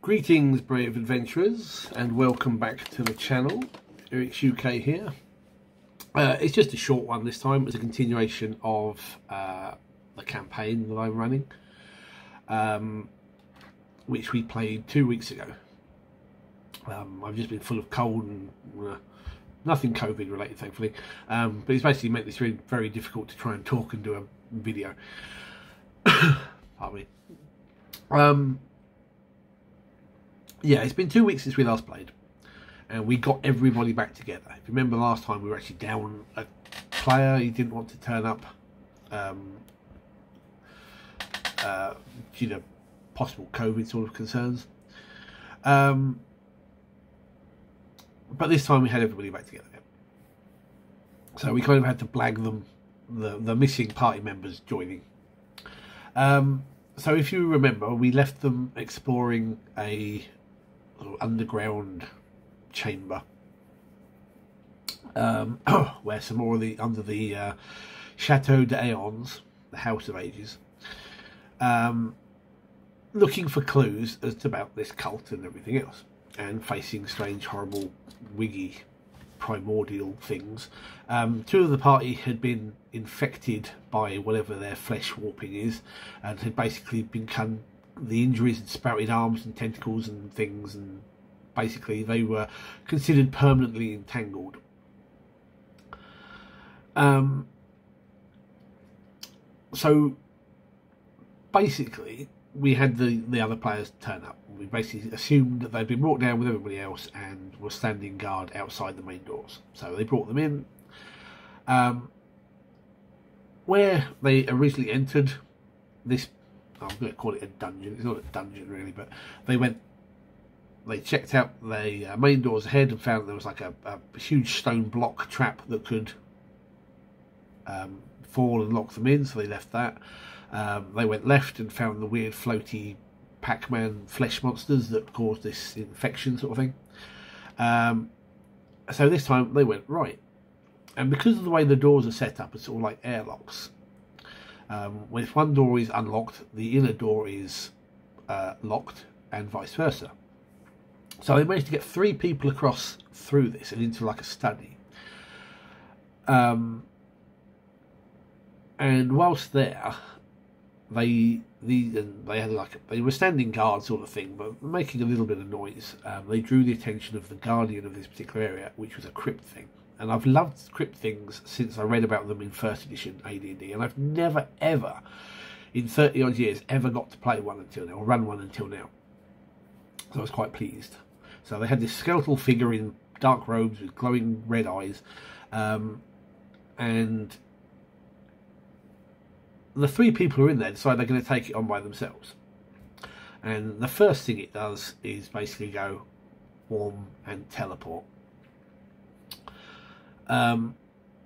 Greetings, brave adventurers, and welcome back to the channel. Eric's UK here. It's just a short one this time. It's a continuation of the campaign that I'm running, which we played 2 weeks ago. I've just been full of cold and nothing COVID related, thankfully, but it's basically meant it's really very difficult to try and talk and do a video. Pardon me. Yeah, it's been 2 weeks since we last played, and we got everybody back together. If you remember last time, we were actually down a player. He didn't want to turn up due to possible COVID sort of concerns. But this time we had everybody back together. So we kind of had to blag them, the missing party members joining. So if you remember, we left them exploring a underground chamber where some more of the under the Chateau d'Aeons, the House of Ages, looking for clues as to about this cult and everything else, and facing strange, horrible, wiggy, primordial things. Two of the party had been infected by whatever their flesh warping is, and had basically become, the injuries had sprouted arms and tentacles and things, and basically they were considered permanently entangled. So basically we had the other players turn up. We basically assumed that they'd been brought down with everybody else and were standing guard outside the main doors. So they brought them in. Where they originally entered this, I'm going to call it a dungeon. It's not a dungeon really, but they checked out the main doors ahead and found there was like a huge stone block trap that could fall and lock them in, so they left that. They went left and found the weird floaty Pac-Man flesh monsters that caused this infection sort of thing. So this time they went right. And because of the way the doors are set up, it's sort of like airlocks. When if one door is unlocked, the inner door is locked, and vice versa. So they managed to get 3 people across through this and into like a study. And whilst there, they had they were standing guard sort of thing, but making a little bit of noise. They drew the attention of the guardian of this particular area, which was a crypt thing. And I've loved crypt things since I read about them in 1st edition AD&D, and I've never ever, in 30 odd years, ever got to play one until now, or run one until now. So I was quite pleased. So they had this skeletal figure in dark robes with glowing red eyes, and the 3 people who are in there decide they're going to take it on by themselves. And the first thing it does is basically go warm and teleport.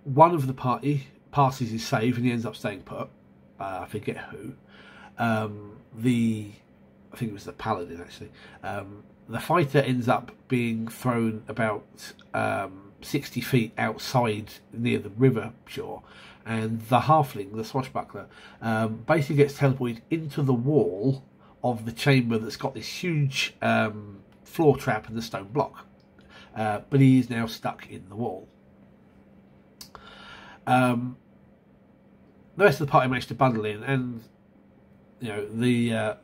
One of the party passes his save and he ends up staying put. I forget who. I think it was the paladin actually. The fighter ends up being thrown about 60 feet outside near the river shore, and the halfling, the swashbuckler, basically gets teleported into the wall of the chamber that's got this huge floor trap and the stone block, but he is now stuck in the wall. The rest of the party managed to bundle in, and you know,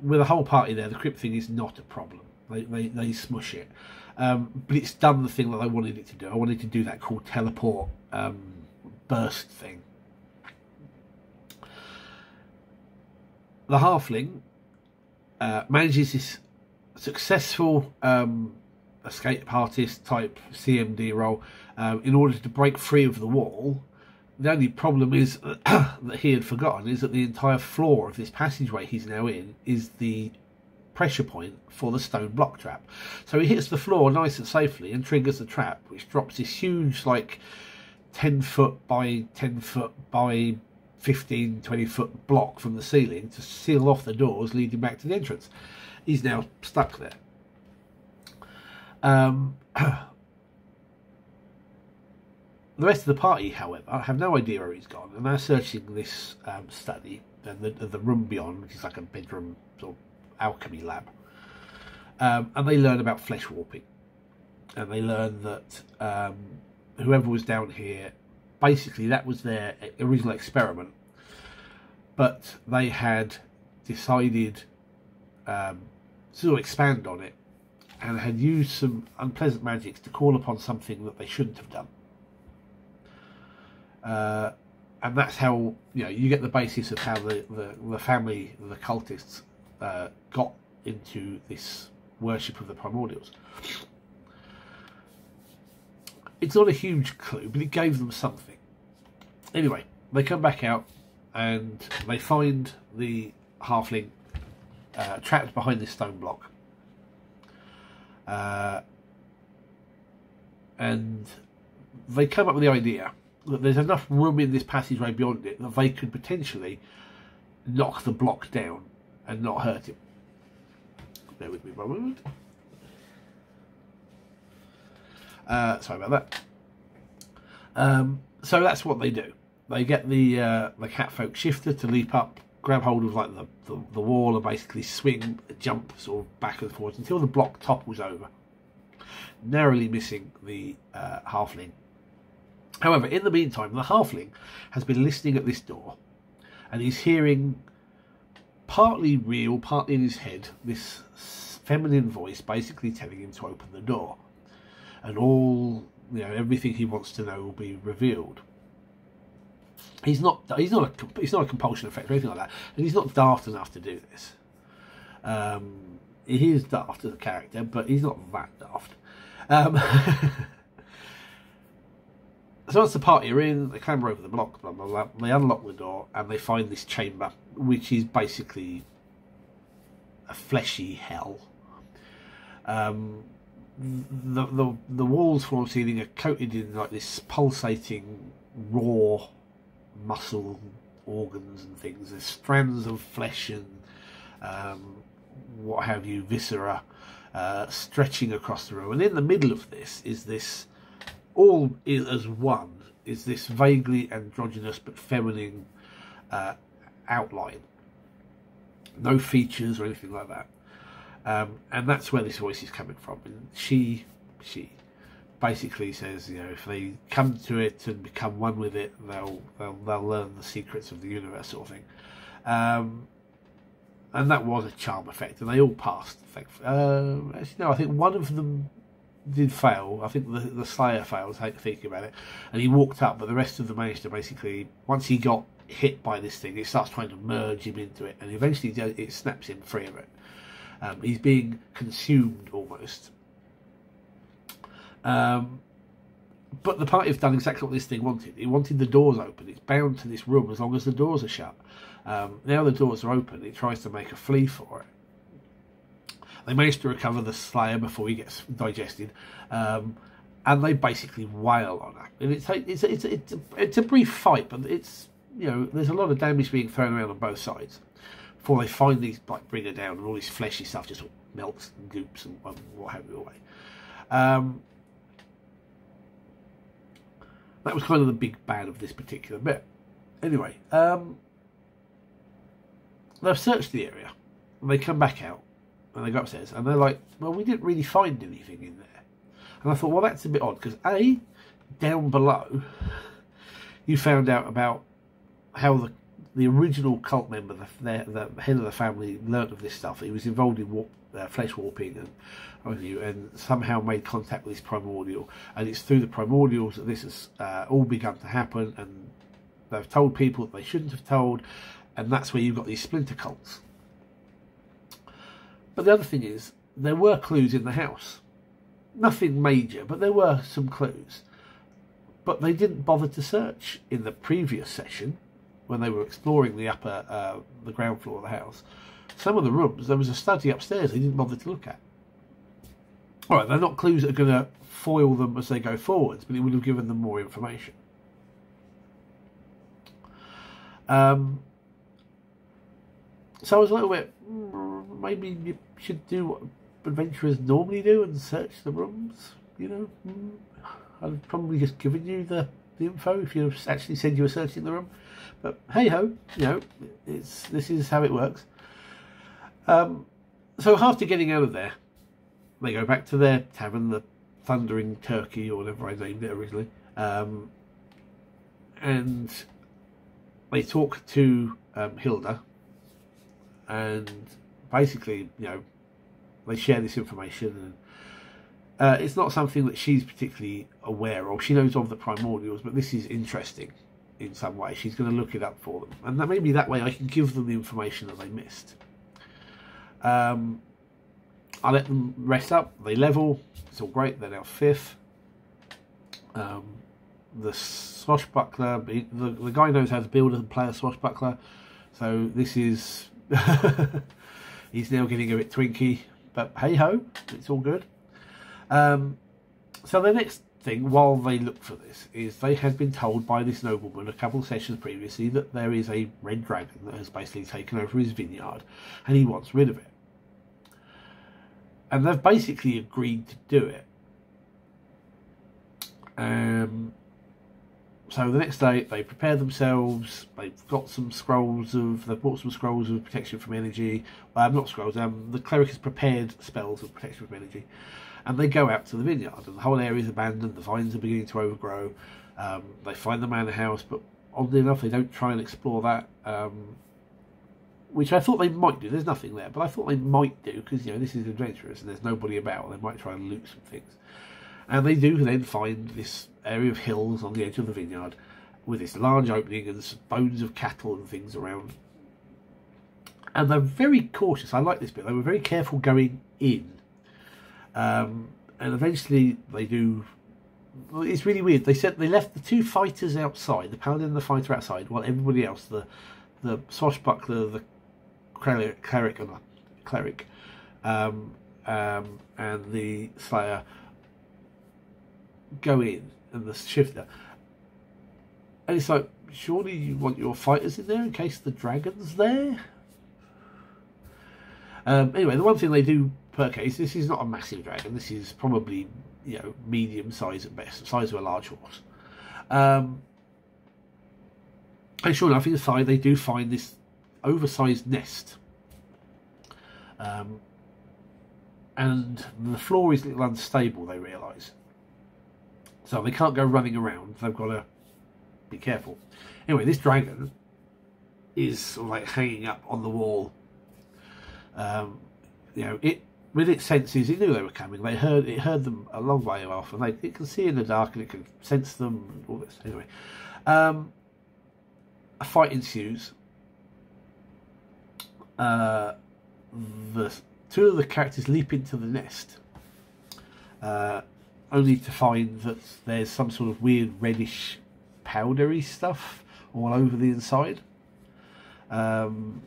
with the whole party there, the crypt thing is not a problem. They smush it, but it's done the thing that I wanted it to do. I wanted to do that cool teleport burst thing. The halfling manages this successful escape artist type CMD role in order to break free of the wall. The only problem is that he had forgotten is that the entire floor of this passageway he's now in is the pressure point for the stone block trap. So he hits the floor nice and safely and triggers the trap, which drops this huge, like 10 foot by 10 foot by 15, 20 foot block from the ceiling to seal off the doors leading back to the entrance. He's now stuck there. The rest of the party, however, have no idea where he's gone, and they're searching this study and the room beyond, which is like a bedroom sort of alchemy lab. And they learn about flesh warping. And they learn that whoever was down here, basically that was their original experiment. But they had decided to expand on it and had used some unpleasant magics to call upon something that they shouldn't have done. And that's how, you know, you get the basis of how the family, the cultists, got into this worship of the primordials. It's not a huge clue, but it gave them something. Anyway, they come back out and they find the halfling trapped behind this stone block. And they come up with the idea that there's enough room in this passageway beyond it that they could potentially knock the block down and not hurt him. Bear with me for a moment. Sorry about that. So that's what they do. They get the catfolk shifter to leap up, grab hold of like the wall, and basically swing, jump sort of back and forth until the block topples over, narrowly missing the halfling. However, in the meantime, the halfling has been listening at this door, and he's hearing, partly real, partly in his head, this feminine voice basically telling him to open the door, and all, you know, everything he wants to know will be revealed. He's not a compulsion effect or anything like that, and he's not daft enough to do this. He is daft as a character, but he's not that daft. So once the party are in, they clamber over the block, blah, blah, blah. They unlock the door and they find this chamber, which is basically a fleshy hell. The walls, floor, and ceiling are coated in like this pulsating raw muscle organs and things. There's strands of flesh and what have you, viscera, stretching across the room. And in the middle of this is this, all as one, is this vaguely androgynous but feminine outline. No features or anything like that. And that's where this voice is coming from. And she basically says, you know, if they come to it and become one with it, they'll learn the secrets of the universe, sort of thing. And that was a charm effect, and they all passed. Actually, no, I think one of them did fail. I think the Slayer failed, thinking about it, and he walked up, but the rest of them managed to basically, once he got hit by this thing, it starts trying to merge him into it, and eventually it snaps him free of it. He's being consumed almost. But the party have done exactly what this thing wanted. It wanted the doors open. It's bound to this room as long as the doors are shut. Now the doors are open, it tries to make a flee for it. They manage to recover the Slayer before he gets digested, and they basically wail on her. And it's a brief fight, but it's, you know, there's a lot of damage being thrown around on both sides before they finally like bring her down, and all this fleshy stuff just melts and goops and what have you away. That was kind of the big bad of this particular bit. Anyway, they've searched the area, and they come back out, and they go upstairs, and they're like, well, we didn't really find anything in there. And I thought, well, that's a bit odd, because A, down below, you found out about how the original cult member, the head of the family, learnt of this stuff. He was involved in flesh warping and somehow made contact with this primordial. And it's through the primordials that this has all begun to happen, and they've told people that they shouldn't have told, and that's where you've got these splinter cults. But the other thing is, there were clues in the house. Nothing major, but there were some clues. But they didn't bother to search in the previous session when they were exploring the the ground floor of the house. Some of the rooms, there was a study upstairs they didn't bother to look at. All right, they're not clues that are going to foil them as they go forwards, but it would have given them more information. So I was a little bit, maybe you should do what adventurers normally do and search the rooms, you know. I'd probably just given you the info if you actually said you were searching the room. But hey ho, you know, this is how it works. So after getting out of there, they go back to their tavern, the Thundering Turkey, or whatever I named it originally, and they talk to Hilda, and basically, you know, they share this information, and it's not something that she's particularly aware of. She knows of the primordials, but this is interesting in some way. She's going to look it up for them, and that maybe that way I can give them the information that they missed. I let them rest up. They level. It's all great. They're now 5th. The swashbuckler, the guy knows how to build and play a swashbuckler, so this is he's now getting a bit twinky, but hey ho, it's all good. So the next thing, while they look for this, is they had been told by this nobleman a couple of sessions previously that there is a red dragon that has basically taken over his vineyard, and he wants rid of it. And they've basically agreed to do it. So the next day they prepare themselves. They've got some scrolls of. They've bought some scrolls of protection from energy. Not scrolls. The cleric has prepared spells of protection from energy, and they go out to the vineyard. And the whole area is abandoned. The vines are beginning to overgrow. They find the manor house, but oddly enough, they don't try and explore that. Which I thought they might do. There's nothing there, but I thought they might do because, you know, this is adventurous and there's nobody about. They might try and loot some things. And they do then find this area of hills on the edge of the vineyard with this large opening and some bones of cattle and things around. And they're very cautious. I like this bit. They were very careful going in. And eventually they do... Well, it's really weird. They said they left the 2 fighters outside, the paladin and the fighter outside, while everybody else, the swashbuckler, the cleric, and the slayer, go in, and the shifter. And it's like, surely you want your fighters in there in case the dragon's there? Anyway, the one thing they do per case, this is not a massive dragon. This is probably, you know, medium size at best, the size of a large horse. And sure enough, inside they do find this oversized nest. And the floor is a little unstable, they realise. So they can't go running around. They've got to be careful. Anyway, this dragon is sort of like hanging up on the wall. You know, with its senses, it knew they were coming. It heard them a long way off, and it can see in the dark, and it can sense them. And all this. Anyway, a fight ensues. The 2 of the characters leap into the nest, only to find that there's some sort of weird reddish powdery stuff all over the inside. And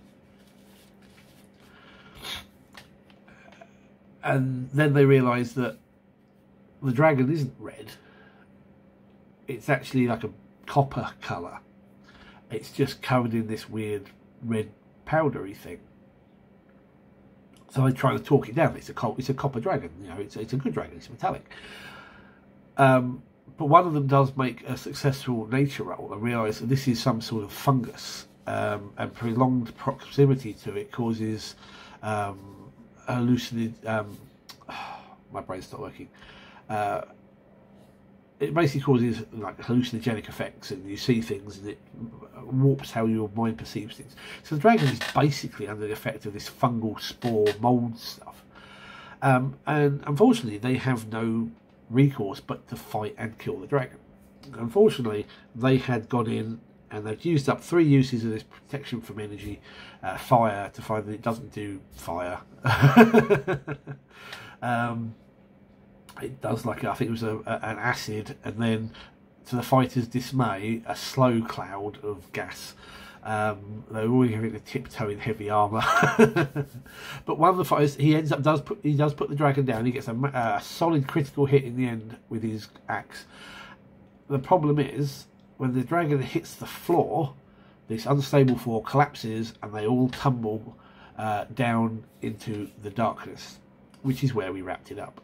then they realise that the dragon isn't red. It's actually like a copper colour. It's just covered in this weird red powdery thing. So they try to talk it down. It's a copper dragon. You know, it's a good dragon. It's metallic. But one of them does make a successful nature roll and realise that this is some sort of fungus, and prolonged proximity to it causes my brain's not working. It basically causes like hallucinogenic effects, and you see things, and it warps how your mind perceives things. So the dragon is basically under the effect of this fungal spore mold stuff, and unfortunately they have no recourse but to fight and kill the dragon. Unfortunately, they had gone in and they've used up 3 uses of this protection from energy, fire, to find that it doesn't do fire. It does, like, I think it was an acid, and then to the fighters' dismay, a slow cloud of gas. They were already having to tiptoe in heavy armour. But one of the fighters, he does put the dragon down. He gets a solid critical hit in the end with his axe. The problem is, when the dragon hits the floor, this unstable floor collapses and they all tumble down into the darkness, which is where we wrapped it up.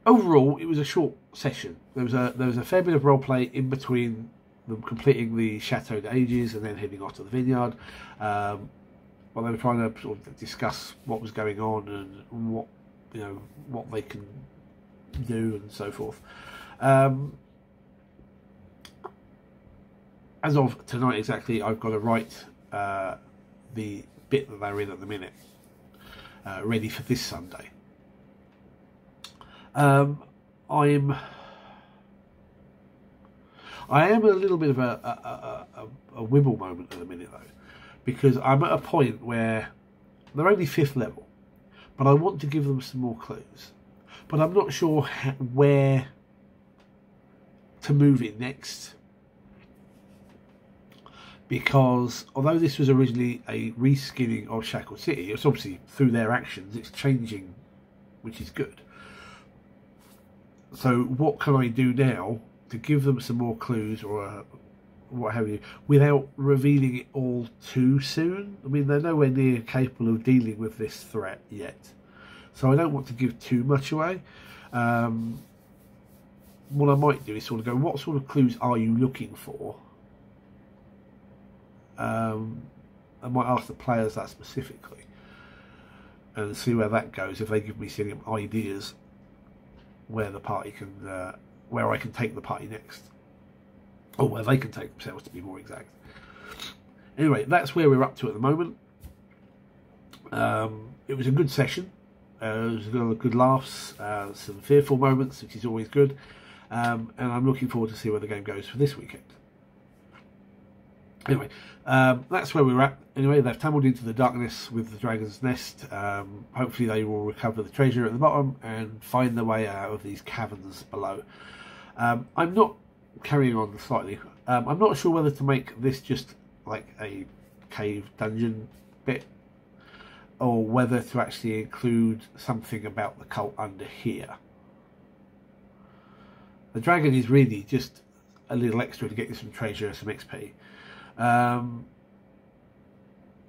Overall, it was a short session. There was a fair bit of roleplay in between them completing the Chateau d'Ages and then heading off to the vineyard. while they were trying to sort of discuss what was going on and what, you know, what they can do and so forth. As of tonight exactly, I've got to write the bit that they're in at the minute, ready for this Sunday. I am a little bit of a wibble moment at the minute though, because I'm at a point where they're only 5th level, but I want to give them some more clues, but I'm not sure where to move it next, because although this was originally a reskinning of Shackle City, it's obviously through their actions it's changing, which is good. So what can I do now to give them some more clues or what have you, without revealing it all too soon? I mean, they're nowhere near capable of dealing with this threat yet, so I don't want to give too much away. What I might do is sort of go, what sort of clues are you looking for? I might ask the players that specifically and see where that goes, if they give me some ideas where the party can, where I can take the party next, or where they can take themselves, to be more exact. Anyway, that's where we're up to at the moment. It was a good session. It was good laughs, some fearful moments, which is always good, and I'm looking forward to see where the game goes for this weekend. Anyway, that's where we're at. Anyway, they've tumbled into the darkness with the dragon's nest. Hopefully they will recover the treasure at the bottom and find their way out of these caverns below. I'm not carrying on slightly. I'm not sure whether to make this just like a cave dungeon bit, or whether to actually include something about the cult under here. The dragon is really just a little extra to get you some treasure, some XP. And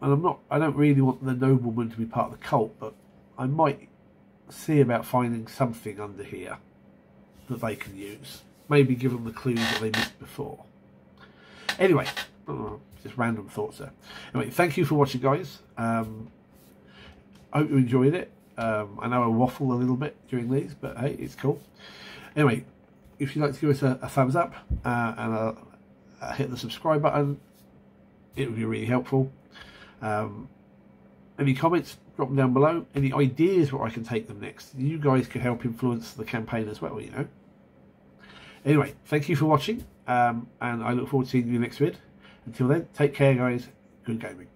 I don't really want the nobleman to be part of the cult, but I might see about finding something under here that they can use. Maybe give them the clues that they missed before. Anyway, just random thoughts there. Anyway, thank you for watching, guys. I hope you enjoyed it. I know I waffle a little bit during these, but hey, it's cool. Anyway, if you'd like to give us a thumbs up and hit the subscribe button, it would be really helpful. Any comments, drop them down below. Any ideas where I can take them next? You guys could help influence the campaign as well, you know. Anyway, thank you for watching, and I look forward to seeing you next vid. Until then, take care, guys. Good gaming.